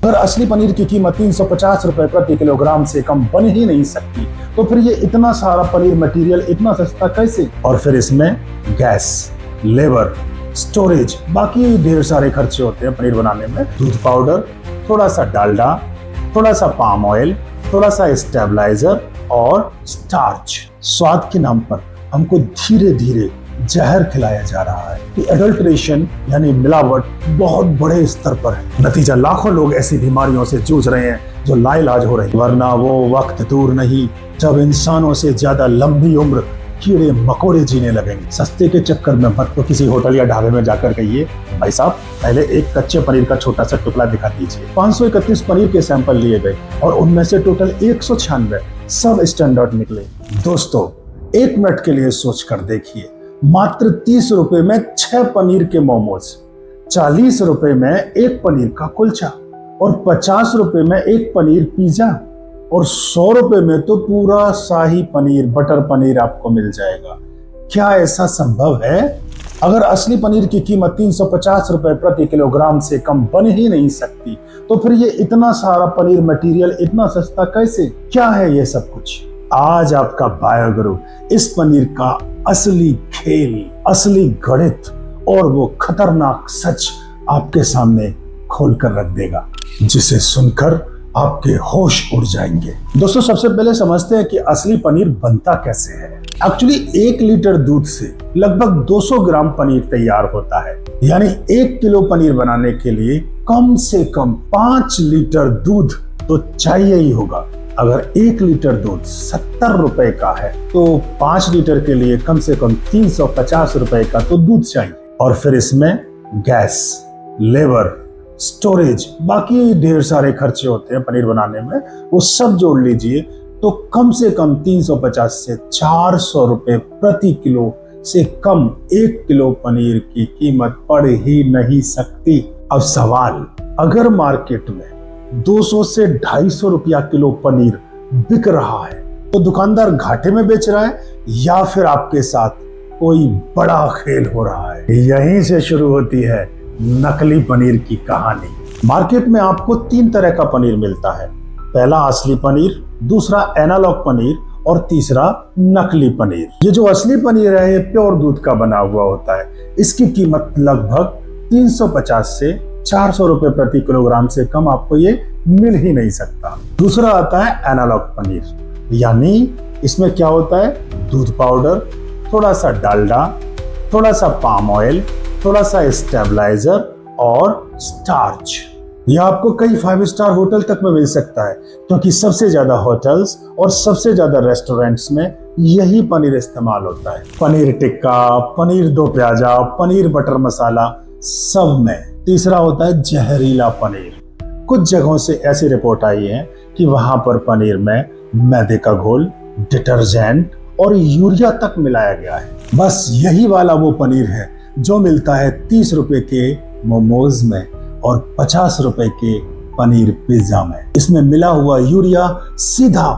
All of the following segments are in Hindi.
अगर असली पनीर की कीमत 350 रुपए प्रति किलोग्राम से कम बन ही नहीं सकती, तो फिर ये इतना सारा पनीर मटेरियल इतना सस्ता कैसे? और फिर इसमें गैस, लेबर, स्टोरेज, बाकी ढेर सारे खर्चे होते हैं पनीर बनाने में। दूध पाउडर, थोड़ा सा डालडा, थोड़ा सा पाम ऑयल, थोड़ा सा स्टेबलाइजर और स्टार्च। स्वाद के नाम पर हमको धीरे धीरे जहर खिलाया जा रहा है कि एडल्ट्रेशन यानी मिलावट बहुत बड़े स्तर पर है। नतीजा लाखों लोग ऐसी बीमारियों से जूझ रहे हैं जो लाइलाज हो रहे हैं। वरना वो वक्त दूर नहीं जब इंसानों से ज्यादा लंबी उम्र कीड़े मकोड़े जीने लगेंगे। सस्ते के चक्कर में मत तो किसी होटल या ढाबे में जाकर कहिए, भाई साहब पहले एक कच्चे पनीर का छोटा सा टुकड़ा दिखा दीजिए। 531 पनीर के सैंपल लिए गए और उनमें से टोटल 196 सब स्टैंडर्ड निकले। दोस्तों, एक मिनट के लिए सोच कर देखिए, मात्र 30 रुपए में 6 पनीर के मोमोज, 40 रुपए में एक पनीर का कुलचा और 50 रुपए में एक पनीर पिज्जा और 100 रुपए में तो पूरा शाही पनीर, बटर पनीर आपको मिल जाएगा। क्या ऐसा संभव है? अगर असली पनीर की कीमत 350 रुपए प्रति किलोग्राम से कम बन ही नहीं सकती, तो फिर ये इतना सारा पनीर मटेरियल इतना सस्ता कैसे? क्या है ये सब कुछ? आज आपका बायोगुरु इस पनीर का असली खेल, असली गणित और वो खतरनाक सच आपके सामने खोलकर रख देगा, जिसे सुनकर आपके होश उड़ जाएंगे। दोस्तों, सबसे पहले समझते हैं कि असली पनीर बनता कैसे है। एक्चुअली 1 लीटर दूध से लगभग 200 ग्राम पनीर तैयार होता है। यानी 1 किलो पनीर बनाने के लिए कम से कम 5 लीटर दूध तो चाहिए ही होगा। अगर 1 लीटर दूध 70 रुपए का है तो 5 लीटर के लिए कम से कम 350 रुपए का तो दूध चाहिए। और फिर इसमें गैस, लेबर, स्टोरेज, बाकी ढेर सारे खर्चे होते हैं पनीर बनाने में, वो सब जोड़ लीजिए तो कम से कम 350 से 400 रुपए प्रति किलो से कम 1 किलो पनीर की कीमत पड़ ही नहीं सकती। अब सवाल, अगर मार्केट में 200 से 250 रुपया किलो पनीर बिक रहा है तो दुकानदार घाटे में बेच रहा है या फिर आपके साथ कोई बड़ा खेल हो रहा है? यहीं से शुरू होती है नकली पनीर की कहानी। मार्केट में आपको 3 तरह का पनीर मिलता है। पहला असली पनीर, दूसरा एनालॉग पनीर और तीसरा नकली पनीर। ये जो असली पनीर है ये प्योर दूध का बना हुआ होता है। इसकी कीमत लगभग 350 से 400 रुपए प्रति किलोग्राम से कम आपको ये मिल ही नहीं सकता। दूसरा आता है एनालॉग पनीर, यानी इसमें क्या होता है, दूध पाउडर, थोड़ा सा डालडा, थोड़ा सा पाम ऑयल, थोड़ा सा स्टेबलाइजर और स्टार्च। यह आपको कई 5 स्टार होटल तक में मिल सकता है, क्योंकि सबसे ज्यादा होटल्स और सबसे ज्यादा रेस्टोरेंट्स में यही पनीर इस्तेमाल होता है। पनीर टिक्का, पनीर दो प्याजा, पनीर बटर मसाला, सब में। तीसरा होता है जहरीला पनीर। कुछ जगहों से ऐसी रिपोर्ट आई है कि वहां पर पनीर में मैदे का घोल, डिटर्जेंट और यूरिया तक मिलाया गया है। बस यही वाला वो पनीर है जो मिलता है 30 रुपए के मोमोज में और 50 रुपए के पनीर पिज्जा में। इसमें मिला हुआ यूरिया सीधा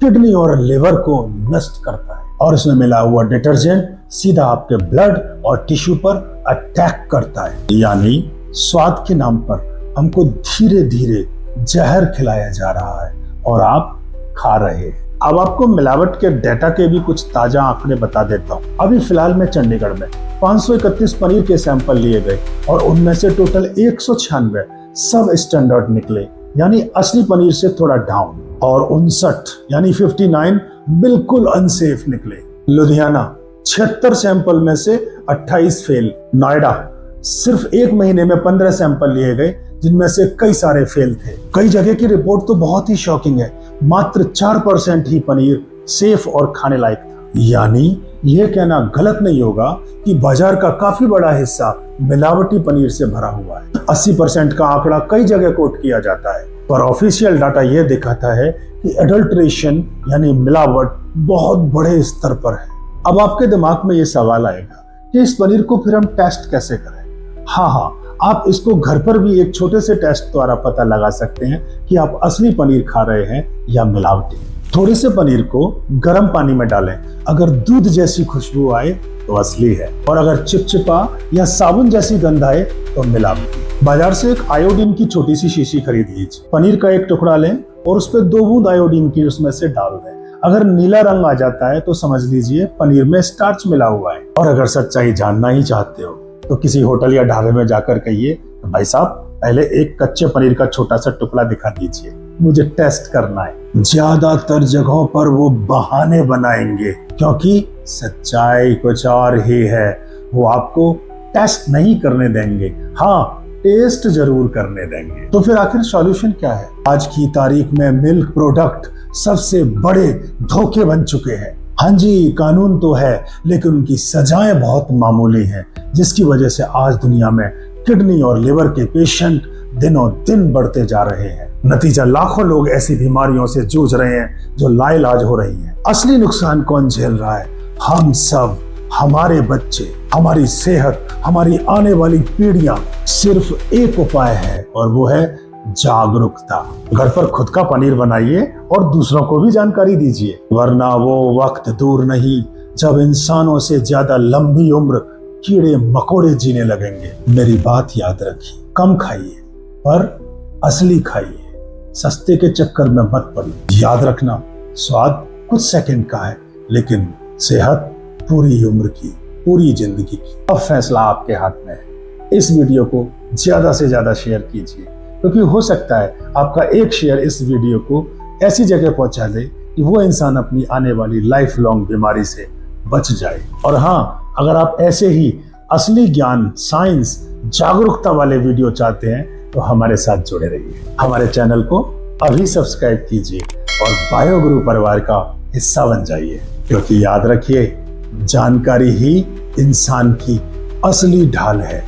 किडनी और लिवर को नष्ट करता है और इसमें मिला हुआ डिटर्जेंट सीधा आपके ब्लड और टिश्यू पर अटैक करता है। यानी स्वाद के नाम पर हमको धीरे धीरे जहर खिलाया जा रहा है और आप खा रहे हैं। अब आपको मिलावट के डेटा के भी कुछ ताजा आंकड़े बता देता हूँ। अभी फिलहाल में चंडीगढ़ में 531 पनीर के सैंपल लिए गए और उनमें से टोटल 196 सब स्टैंडर्ड निकले, यानी असली पनीर से थोड़ा डाउन, और 59 यानी 59 बिल्कुल अनसेफ निकले। लुधियाना 76 सैंपल में से 28 फेल। नोएडा सिर्फ 1 महीने में 15 सैंपल लिए गए जिनमें से कई सारे फेल थे। कई जगह की रिपोर्ट तो बहुत ही शॉकिंग है, मात्र 4% ही पनीर सेफ और खाने लायक था। यानी यह कहना गलत नहीं होगा कि बाजार का काफी बड़ा हिस्सा मिलावटी पनीर से भरा हुआ है। 80% का आंकड़ा कई जगह कोट किया जाता है, पर ऑफिशियल डाटा यह दिखाता है कि एडल्ट्रेशन यानी मिलावट बहुत बड़े स्तर पर है। अब आपके दिमाग में यह सवाल आएगा कि इस पनीर को फिर हम टेस्ट कैसे करें? हाँ, आप इसको घर पर भी एक छोटे से टेस्ट द्वारा पता लगा सकते हैं कि आप असली पनीर खा रहे हैं या मिलावटी। थोड़े से पनीर को गर्म पानी में डालें, अगर दूध जैसी खुशबू आए तो असली है और अगर चिपचिपा या साबुन जैसी गंध आए तो मिलावटी। बाजार से एक आयोडीन की छोटी सी शीशी खरीद लीजिए। पनीर का एक टुकड़ा लें और उस पर 2 बूंद आयोडीन की उसमें से डाल दें। अगर नीला रंग आ जाता है तो समझ लीजिए पनीर में स्टार्च मिला हुआ है। और अगर सच्चाई जानना ही चाहते हो तो किसी होटल या ढाबे में जाकर कहिए, भाई साहब पहले एक कच्चे पनीर का छोटा सा टुकड़ा दिखा दीजिए, मुझे टेस्ट करना है। ज्यादातर जगहों पर वो बहाने बनाएंगे, क्योंकि सच्चाई कुछ और ही है। वो आपको टेस्ट नहीं करने देंगे, हाँ टेस्ट जरूर करने देंगे। तो फिर आखिर सॉल्यूशन क्या है? आज की तारीख में मिल्क प्रोडक्ट सबसे बड़े धोखे बन चुके हैं। हाँ जी, कानून तो है लेकिन उनकी सजाएं बहुत मामूली हैं, जिसकी वजह से आज दुनिया में किडनी और लिवर के पेशेंट दिनों दिन बढ़ते जा रहे हैं। नतीजा लाखों लोग ऐसी बीमारियों से जूझ रहे हैं जो लाइलाज हो रही हैं। असली नुकसान कौन झेल रहा है? हम सब, हमारे बच्चे, हमारी सेहत, हमारी आने वाली पीढ़ियां। सिर्फ एक उपाय है और वो है जागरूकता। घर पर खुद का पनीर बनाइए और दूसरों को भी जानकारी दीजिए, वरना वो वक्त दूर नहीं जब इंसानों से ज्यादा लंबी उम्र कीड़े मकोड़े जीने लगेंगे। मेरी बात याद रखिए, कम खाइए पर असली खाइए, सस्ते के चक्कर में मत पड़िए। याद रखना, स्वाद कुछ सेकंड का है लेकिन सेहत पूरी उम्र की, पूरी जिंदगी की। अब फैसला आपके हाथ में है। इस वीडियो को ज्यादा से ज्यादा शेयर कीजिए, क्योंकि हो सकता है आपका एक शेयर इस वीडियो को ऐसी जगह पहुंचा दे कि वो इंसान अपनी आने वाली लाइफ लॉन्ग बीमारी से बच जाए। और हाँ, अगर आप ऐसे ही असली ज्ञान, साइंस, जागरूकता वाले वीडियो चाहते हैं तो हमारे साथ जुड़े रहिए। हमारे चैनल को अभी सब्सक्राइब कीजिए और बायोगुरु परिवार का हिस्सा बन जाइए, क्योंकि याद रखिए, जानकारी ही इंसान की असली ढाल है।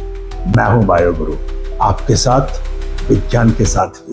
मैं हूं बायोगुरु, आपके साथ, विज्ञान के साथ भी।